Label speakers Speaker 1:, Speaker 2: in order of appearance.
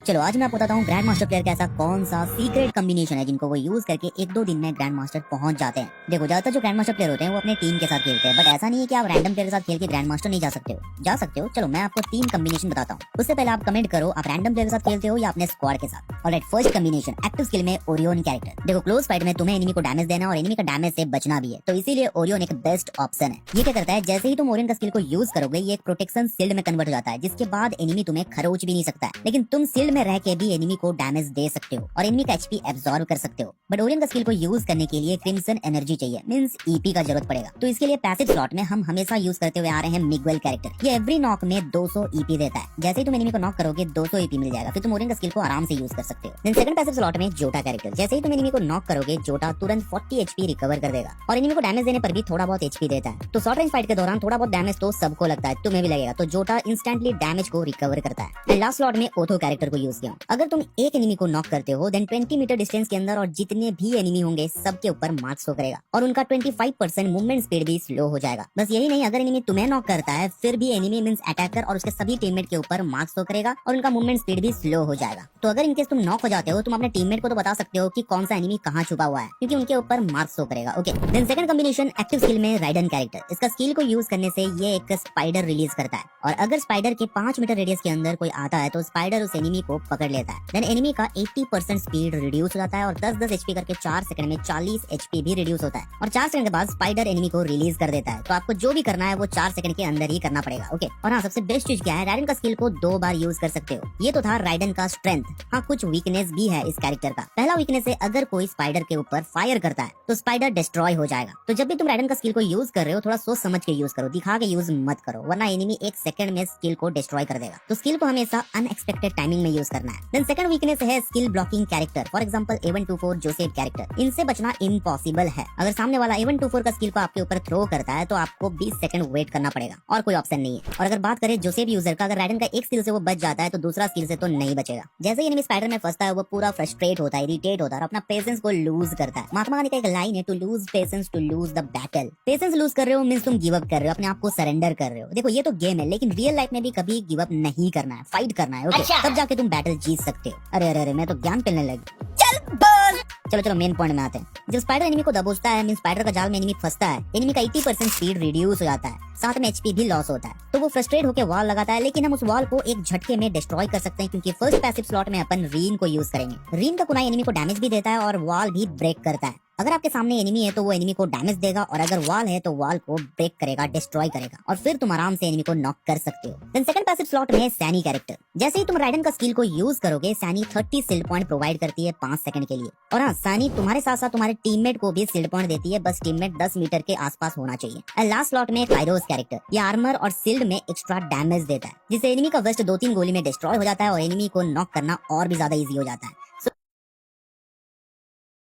Speaker 1: चलो आज मैं आपको बताता हूँ ग्रैंड मास्टर प्लेयर का ऐसा कौन सा सीक्रेट कॉम्बिनेशन है जिनको वो यूज करके एक दो दिन में ग्रैंड मास्टर पहुंच जाते हैं। देखो ज्यादातर जो ग्रैंड मास्टर प्लेयर होते हैं वो अपने टीम के साथ खेलते हैं, बट ऐसा नहीं है कि आप रैंडम प्लेयर के साथ खेल के ग्रैंड मास्टर नहीं जा सकते हो। चलो मैं आपको 3 कॉम्बिनेशन बताता हूँ। उससे पहले आप कमेंट करो आप रैंडम प्लेयर के साथ खेलते हो या अपने स्क्वाड के साथ। Alright, first combination active skill में ओरियन कैरेक्टर। देखो क्लोज फाइट में तुम्हें एनिमी को डैमेज देना और एनिमी का डैमेज से बचना भी है, तो इसीलिए ओरियन एक बेस्ट ऑप्शन है। ये क्या करता है, जैसे ही तुम ओरियन का स्किल को यूज करोगे ये एक प्रोटेक्शन शील्ड में कन्वर्ट हो जाता है, जिसके बाद एनिमी तुम्हें खरोच भी नहीं सकता है, लेकिन तुम शील्ड में रह के भी एनिमी को डैमेज दे सकते हो और एनिमी का एचपी एब्जॉर्ब कर सकते हो। बट ओरियन का स्किल को यूज करने के लिए क्रिम्सन एनर्जी चाहिए, मींस ईपी का जरूरत पड़ेगा। तो इसके लिए पैसिव स्लॉट में हम हमेशा यूज करते हुए आ रहे हैं मिगवेल कैरेक्टर। ये एवरी नॉक में 200 ईपी देता है। जैसे ही तुम एनिमी को नॉक करोगे 200 ईपी मिल जाएगा, फिर तुम ओरियन का स्किल को आराम से यूज कर सकते हो। देन सेकंड पैसिव स्लॉट में जोटा कैरेक्टर। जैसे ही तुम एनिमी को नॉक करोगे जोटा तुरंत 40 एचपी रिकवर कर देगा और एनिमी को डैमेज देने पर भी थोड़ा बहुत एचपी देता है। तो शॉर्ट रेंज फाइट के दौरान थोड़ा बहुत डैमेज तो सबको लगता है, तुम्हें भी लगेगा, तो जोटा इंस्टेंटली डैमेज को रिकवर करता है। एंड लास्ट स्लॉट में ओथो कैरेक्टर को यूज किया। अगर तुम एक एनिमी को नॉक करते हो देन 20 मीटर डिस्टेंस के अंदर और जितने भी एनिमी होंगे सबके ऊपर मार्क्स शो करेगा और उनका 25% मूवमेंट स्पीड भी स्लो हो जाएगा। बस यही नहीं, अगर एनिमी तुम्हें नॉक करता है फिर भी एनिमी मींस अटैकर और उसके सभी टीममेट के ऊपर मार्क्स शो करेगा और उनका मूवमेंट स्पीड भी स्लो हो जाएगा। तो अगर इनकेस तुम नॉक हो जाते हो तुम अपने टीममेट को तो बता सकते हो कि कौन सा एनिमी कहाँ छुपा हुआ है, क्योंकि उनके ऊपर मार्क्स शो करेगा। Okay, then second combination active skill में राइडन कैरेक्टर। इसका स्किल को यूज करने से ये एक स्पाइडर रिलीज करता है और अगर स्पाइडर के 5 मीटर रेडियस के अंदर कोई आता है तो स्पाइडर उस एनिमी को पकड़ लेता है। देन एनिमी का 80% स्पीड रिड्यूस हो जाता है और 10-10 एचपी करके 4 सेकंड में 40 एचपी भी रिड्यूस होता है और 4 सेकंड के बाद स्पाइडर एनिमी को रिलीज कर देता है। तो आपको जो भी करना है वो 4 सेकंड के अंदर ही करना पड़ेगा। ओके, और हाँ सबसे बेस्ट चीज क्या है, राइडन का स्किल को 2 बार यूज कर सकते हो। ये तो था राइडन का स्ट्रेंथ। हाँ कुछ वीकनेस भी है इस कैरेक्टर का। पहला वीकनेस है अगर कोई स्पाइडर के ऊपर फायर करता है तो स्पाइडर डिस्ट्रॉय हो जाएगा। तो जब भी तुम राइडन का स्किल को यूज कर रहे हो थोड़ा सोच समझ के यूज करो, दिखा के यूज मत करो, वरना एनिमी 1 सेकंड में स्किल को डिस्ट्रॉय कर देगा। तो स्किल को हमेशा अनएक्सपेक्टेड टाइमिंग में यूज करना है। देन सेकंड वीकनेस है skill blocking character, for example A124 Joseph character. इनसे बचना इम्पॉसिबल है। अगर सामने वाला A124 का स्किल को आपके ऊपर थ्रो करता है तो आपको 20 सेकंड वेट करना पड़ेगा और कोई ऑप्शन नहीं है। और अगर बात करें जोसेफ यूजर का, अगर राइडन का एक स्किल से वो बच जाता है तो दूसरा स्किल से तो नहीं बचेगा। जैसे ही एनिमी स्पाइडर में फंसता है वो पूरा फ्रस्ट्रेट होता है, इरिटेट होता है और अपना पेशेंस को लूज करता है। महात्मा गांधी का एक लाइन है, to lose patience to lose the battle. Patience lose कर रहे हो मींस तुम गिव अप कर रहे हो, अपने आप को सरेंडर कर रहे हो। देखो ये तो गेम है, लेकिन रियल लाइफ में भी कभी गिव अप नहीं करना है, फाइट करना है। ओके, तब जाके तुम बैटल जीत सकते हो। अरे अरे अरे मैं तो ज्ञान पिलने लगी। चलो मेन पॉइंट में आते हैं। जब स्पाइडर एनिमी को दबोचता है मींस स्पाइडर का जाल में एनिमी फंसता है, एनिमी का 80% स्पीड रिड्यूस हो जाता है, साथ में एचपी भी लॉस होता है। तो वो फ्रस्ट्रेट होकर वॉल लगाता है, लेकिन हम उस वॉल को एक झटके में डिस्ट्रॉय कर सकते हैं क्योंकि फर्स्ट पैसिव स्लॉट में अपन रीन को यूज करेंगे। रीन का कुनाई एनिमी को डैमेज भी देता है और वॉल भी ब्रेक करता है। अगर आपके सामने एनिमी है तो वो एनिमी को डैमेज देगा और अगर वॉल है तो वॉल को ब्रेक करेगा, डिस्ट्रॉय करेगा और फिर तुम आराम से एनिमी को नॉक कर सकते हो। देन सेकंड पैसिव स्लॉट में है सैनी कैरेक्टर। जैसे ही तुम राइडन का स्किल को यूज करोगे सैनी 30 शील्ड पॉइंट प्रोवाइड करती है 5 सेकंड के लिए। और हाँ, सैनी तुम्हारे साथ साथ तुम्हारे टीममेट को भी शील्ड पॉइंट देती है, बस टीममेट 10 मीटर के आसपास होना चाहिए। एंड लास्ट स्लॉट में काइरोस कैरेक्टर। ये आर्मर और शील्ड में एक्स्ट्रा डैमेज देता है, जिससे एनिमी का वेस्ट 2-3 गोली में डिस्ट्रॉय हो जाता है और एनिमी को नॉक करना और भी ज्यादा इजी हो जाता है।